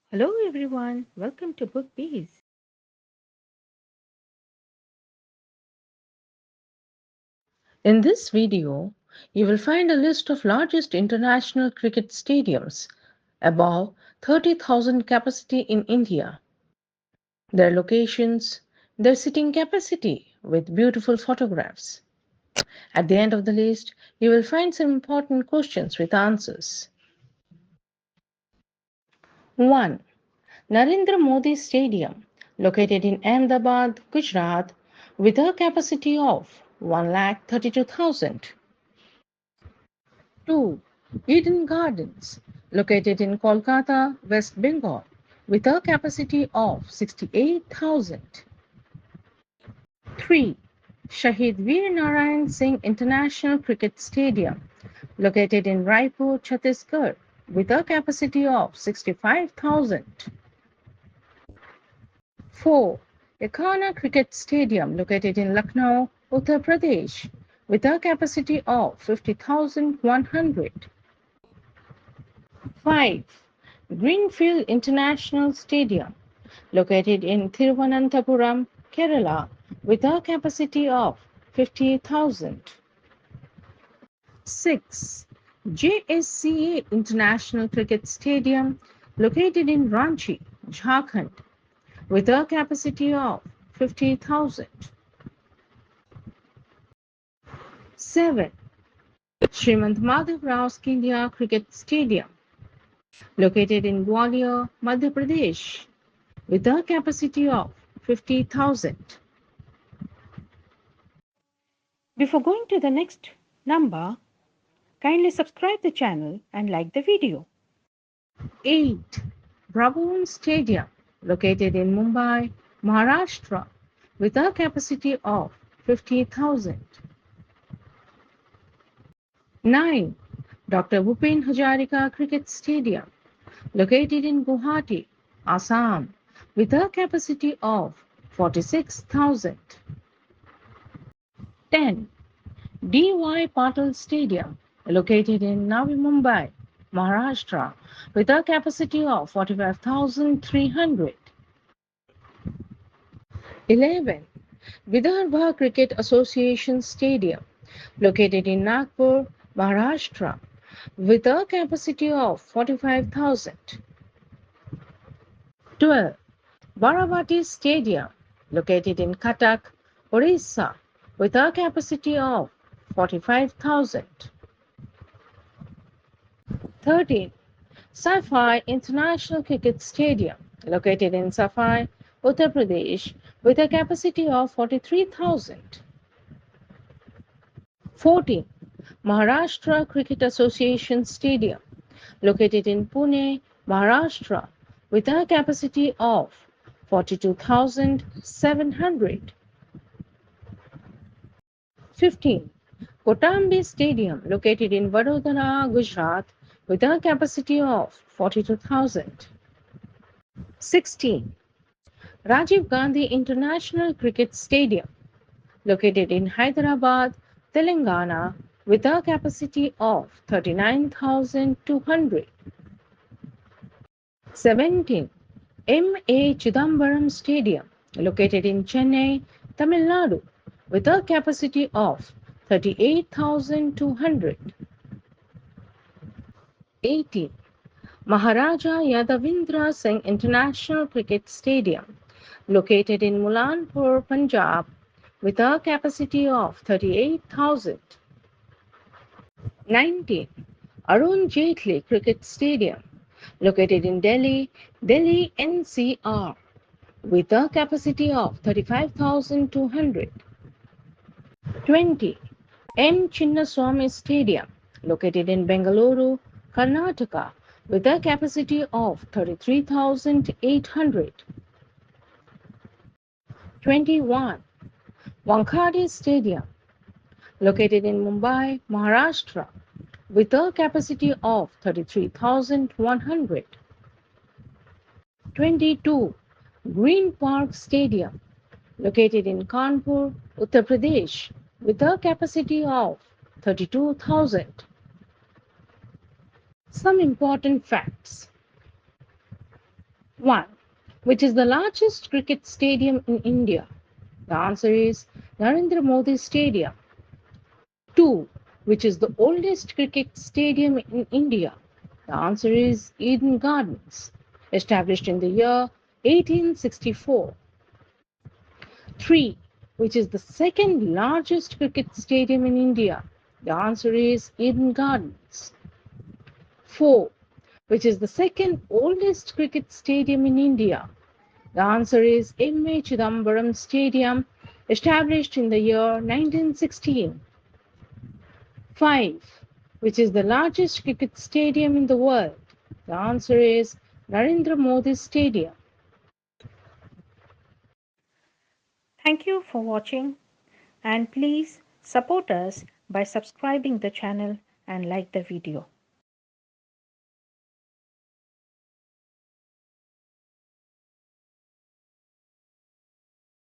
Hello everyone, welcome to Book Bees. In this video, you will find a list of largest international cricket stadiums, above 30,000 capacity in India, their locations, their sitting capacity with beautiful photographs. At the end of the list, you will find some important questions with answers. 1. Narendra Modi Stadium, located in Ahmedabad, Gujarat, with a capacity of 132,000. 2. Eden Gardens, located in Kolkata, West Bengal, with a capacity of 68,000. 3. Shahid Veer Narayan Singh International Cricket Stadium, located in Raipur, Chhattisgarh, with a capacity of 65,000. 4. Ekhana Cricket Stadium, located in Lucknow, Uttar Pradesh, with a capacity of 50,100. 5. Greenfield International Stadium, located in Thiruvananthapuram, Kerala, with a capacity of 50,000. 6. JSCA International Cricket Stadium, located in Ranchi, Jharkhand, with a capacity of 50,000. 7. Srimant Madhav Rao Scindia Cricket Stadium, located in Gwalior, Madhya Pradesh, with a capacity of 50,000. Before going to the next number, kindly subscribe the channel and like the video. 8. Bravon Stadium, located in Mumbai, Maharashtra, with a capacity of 50,000. 9. Dr. Bhupen Hajarika Cricket Stadium, located in Guwahati, Assam, with a capacity of 46,000. 10. D.Y. Patil Stadium, located in Navi Mumbai, Maharashtra, with a capacity of 45,300. 11. Vidarbha Cricket Association Stadium, located in Nagpur, Maharashtra, with a capacity of 45,000. 12. Baravati Stadium, located in Cuttack, Orissa, with a capacity of 45,000. 13. Safai International Cricket Stadium, located in Safai, Uttar Pradesh, with a capacity of 43,000. 14. Maharashtra Cricket Association Stadium, located in Pune, Maharashtra, with a capacity of 42,700. 15. Kotambi Stadium, located in Vadodara, Gujarat, with a capacity of 42,000. 16. Rajiv Gandhi International Cricket Stadium, located in Hyderabad, Telangana, with a capacity of 39,200. 17. M.A. Chidambaram Stadium, located in Chennai, Tamil Nadu, with a capacity of 38,200. 18. Maharaja Yadavindra Singh International Cricket Stadium, located in Mulanpur, Punjab, with a capacity of 38,000. 19. Arun Jaitley Cricket Stadium, located in Delhi, Delhi NCR, with a capacity of 35,200. 20. M. Chinnaswamy Stadium, located in Bengaluru, Karnataka, with a capacity of 33,800. 21. Wankhede Stadium, located in Mumbai, Maharashtra, with a capacity of 33,100. 22. Green Park Stadium, located in Kanpur, Uttar Pradesh, with a capacity of 32,000. Some important facts. 1. Which is the largest cricket stadium in India? The answer is Narendra Modi Stadium. 2. Which is the oldest cricket stadium in India? The answer is Eden Gardens, established in the year 1864. 3. Which is the second largest cricket stadium in India? The answer is Eden Gardens. 4. Which is the second oldest cricket stadium in India? The answer is M.A. Chidambaram Stadium, established in the year 1916. 5. Which is the largest cricket stadium in the world? The answer is Narendra Modi Stadium. Thank you for watching, and please support us by subscribing the channel and like the video.